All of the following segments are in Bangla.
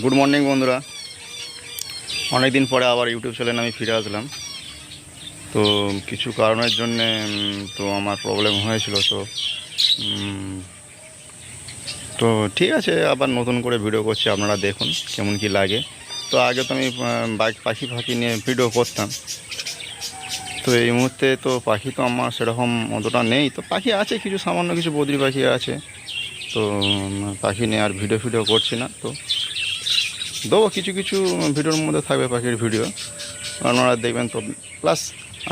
গুড মর্নিং বন্ধুরা, অনেক দিন পরে আবার ইউটিউব চ্যানেলে আমি ফিরে আসলাম। তো কিছু কারণের জন্যে তো আমার প্রবলেম হয়েছিল। তো ঠিক আছে, আবার নতুন করে ভিডিও করছি, আপনারা দেখুন কেমন কি লাগে। তো আগে তো আমি বাইক পাখি নিয়ে ভিডিও করতাম। তো এই মুহূর্তে তো পাখি তো আমার সেরকম অতটা নেই। তো পাখি আছে, কিছু সামান্য কিছু বদ্রি পাখি আছে। তো পাখি নিয়ে আর ভিডিও করছি না। তো দেবো কিছু কিছু ভিডিওর মধ্যে থাকবে পাখির ভিডিও, আপনারা দেখবেন। তো প্লাস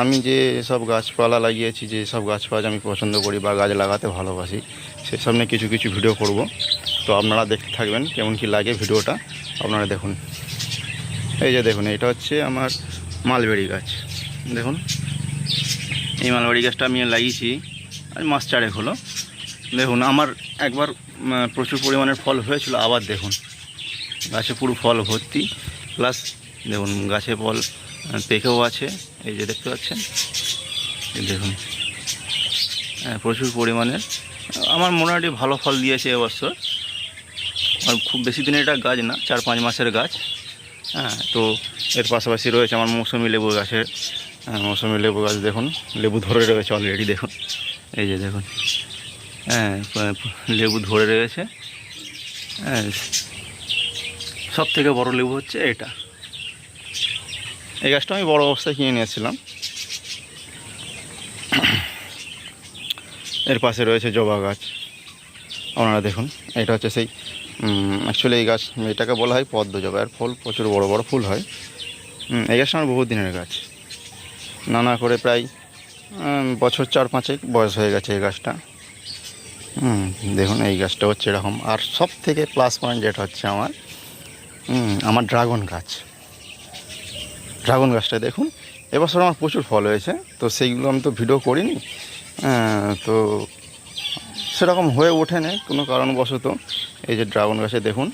আমি যে সব গাছপালা লাগিয়েছি, যে সব গাছপালা আমি পছন্দ করি বা গাছ লাগাতে ভালোবাসি, সেসব নিয়ে কিছু কিছু ভিডিও করব। তো আপনারা দেখতে থাকবেন কেমন কি লাগে ভিডিওটা। আপনারা দেখুন, এই যে দেখুন, এটা হচ্ছে আমার মালবেরি গাছ। দেখুন, এই মালবেরি গাছটা আমি লাগিয়েছি আর মাস চারেক হলো। দেখুন, আমার একবার প্রচুর পরিমাণের ফল হয়েছিল, আবার দেখুন গাছে পুরো ফল ভর্তি। প্লাস দেখুন গাছে ফল পেকেও আছে, এই যে দেখতে পাচ্ছেন। এই দেখুন, প্রচুর পরিমাণের আমার মোটামুটি ভালো ফল দিয়েছে এবছর। আর খুব বেশি দিনের এটা গাছ না, 4-5 মাসের গাছ। হ্যাঁ, তো এর পাশাপাশি রয়েছে আমার মৌসুমি লেবু গাছের, মৌসুমি লেবু গাছ। দেখুন লেবু ধরে রয়েছে অলরেডি, দেখুন এই যে দেখুন, হ্যাঁ লেবু ধরে রয়েছে। হ্যাঁ, সব থেকে বড় লেবু হচ্ছে এটা। এই গাছটা আমি বড় অবস্থায় কিনে নিয়েছিলাম। এর পাশে রয়েছে জবা গাছ, আপনারা দেখুন। এটা হচ্ছে সেই অ্যাকচুয়ালি এই গাছ, এটাকে বলা হয় পদ্ম জবা। এর ফুল প্রচুর বড় বড় ফুল হয়। এই গাছটা আমার বহু দিনের গাছ, নানা করে প্রায় বছর 4-5 বয়স হয়ে গেছে এই গাছটা। দেখুন এই গাছটা হচ্ছে এরকম। আর সব থেকে প্লাস পয়েন্ট যেটা হচ্ছে আমার ড্রাগন গাছ। ড্রাগন গাছটা দেখুন, এবছর আমার প্রচুর ফল হয়েছে। তো সেইগুলো আমি তো ভিডিও করিনি, তো সেরকম হয়ে ওঠেনি কোনো কারণবশত। এই যে ড্রাগন গাছে দেখুন,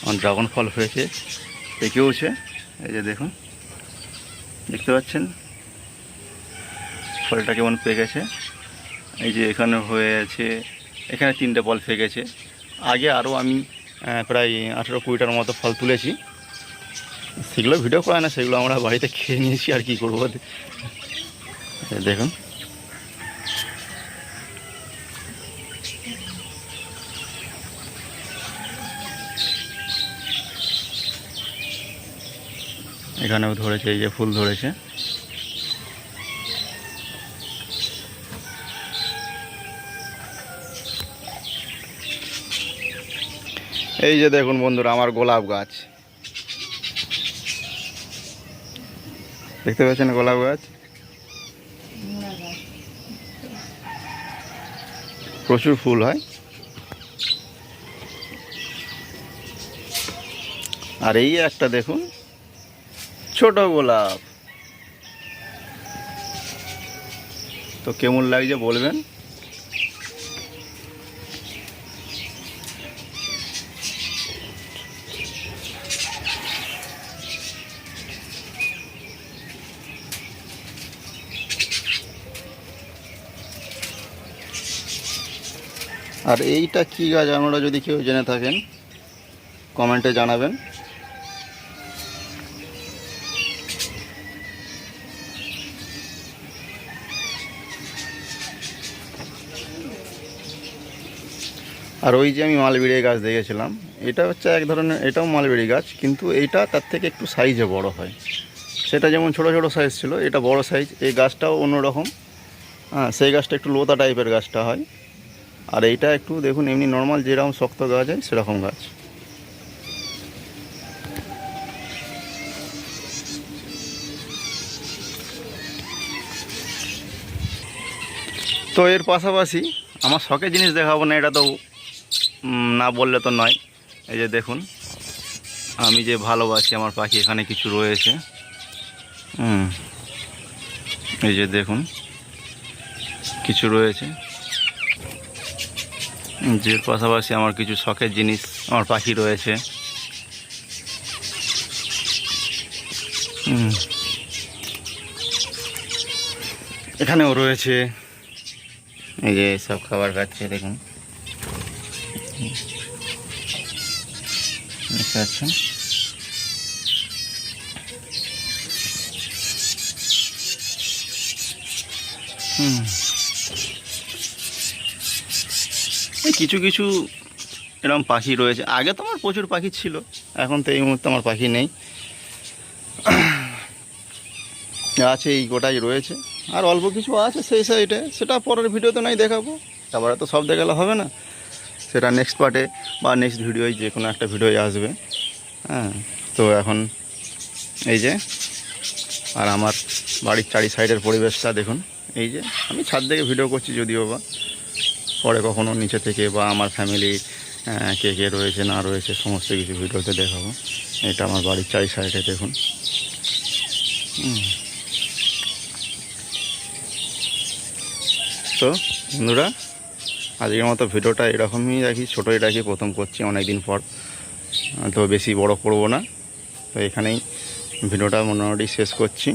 আমার ড্রাগন ফল হয়েছে, পেকেওছে। এই যে দেখুন, দেখতে পাচ্ছেন ফলটা কেমন পেকেছে। এই যে এখানে হয়ে আছে, এখানে 3টে ফল পেকেছে। আগে আরও আমি প্রায় 18-20টার মতো ফল তুলেছি, সেগুলো ভিডিও করা না, সেগুলো আমরা বাড়িতে খেয়ে নিয়েছি। আর কি করবো, দেখুন এখানেও ধরেছে, এই যে ফুল ধরেছে। এই যে দেখুন বন্ধুরা, আমার গোলাপ গাছ দেখতে পাচ্ছেন, গোলাপ গাছ প্রচুর ফুল হয়। আর এই একটা দেখুন ছোট গোলাপ, তো কেমন লাগছে বলবেন। আর এইটা কি গাছ, আপনারা যদি কেউ জেনে থাকেন কমেন্টে জানাবেন। আর ওই যে আমি মালবেরি গাছ দেখেছিলাম, এটা হচ্ছে এক ধরনের, এটাও মালবেরি গাছ, কিন্তু এইটা তার থেকে একটু সাইজে বড় হয়। সেটা যেমন ছোট ছোট সাইজ ছিল, এটা বড় সাইজ। এই গাছটাও অন্যরকম। হ্যাঁ, সেই গাছটা একটু লোতা টাইপের গাছটা হয়। আর এইটা একটু দেখুন এমনি নর্মাল যেরকম শক্ত গাছ হয় সেরকম গাছ। তো এর পাশাপাশি আমার শখের জিনিস দেখাবো না, এটা তো না বললে তো নয়। এই যে দেখুন, আমি যে ভালোবাসি আমার পাখি, এখানে কিছু রয়েছে। এই যে দেখুন কিছু রয়েছে, যে পাশাপাশি আমার কিছু শখের জিনিস, আমার পাখি রয়েছে। এখানেও রয়েছে, এই যে সব খাবার খাচ্ছে দেখুন। দেখতে পাচ্ছেন। এই কিছু কিছু এরকম পাখি রয়েছে। আগে তো আমার প্রচুর পাখি ছিল, এখন তো এই মুহূর্তে আমার পাখি নেই, আছে এই গোটাই রয়েছে। আর অল্প কিছু আছে সেই সাইডে, সেটা পরের ভিডিওতে নাই দেখাবো, তারপরে তো সব দেখালে হবে না, সেটা নেক্সট পার্টে বা নেক্সট ভিডিওয় যে কোনো একটা ভিডিওয় আসবে। হ্যাঁ, তো এখন এই যে আর আমার বাড়ির চারি সাইডের পরিবেশটা দেখুন। এই যে আমি ছাদ থেকে ভিডিও করছি, যদিও বা পরে কখনো নিচে থেকে বা আমার ফ্যামিলি কে কে রয়েছে না রয়েছে সমস্ত কিছু ভিডিওতে দেখাবো। এটা আমার বাড়ির চারি সাইডে দেখুন। তো বন্ধুরা, আজকের মতো ভিডিওটা এরকমই রাখি, ছোটোই রাখি, প্রথম করছি অনেক দিন পর, তো বেশি বড় করব না। তো এখানেই ভিডিওটা মোটামুটি শেষ করছি।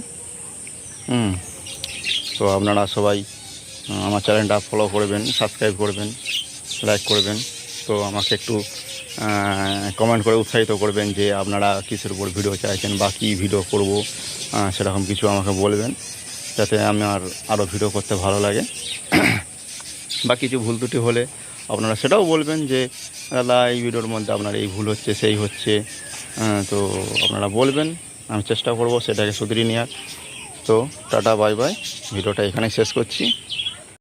তো আপনারা সবাই আমার চ্যানেলটা ফলো করবেন, সাবস্ক্রাইব করবেন, লাইক করবেন। তো আমাকে একটু কমেন্ট করে উৎসাহিত করবেন যে আপনারা কিসের উপর ভিডিও চাইছেন বা কী ভিডিও করব, সেরকম কিছু আমাকে বলবেন, যাতে আমার আরও ভিডিও করতে ভালো লাগে। বা কিছু ভুল ত্রুটি হলে আপনারা সেটাও বলবেন যে দাদা এই ভিডিওর মধ্যে আপনার এই ভুল হচ্ছে, সেই হচ্ছে। তো আপনারা বলবেন, আমি চেষ্টা করব সেটাকে শুধরিয়ে নেওয়ার। তো টাটা, বাই বাই, ভিডিওটা এখানেই শেষ করছি।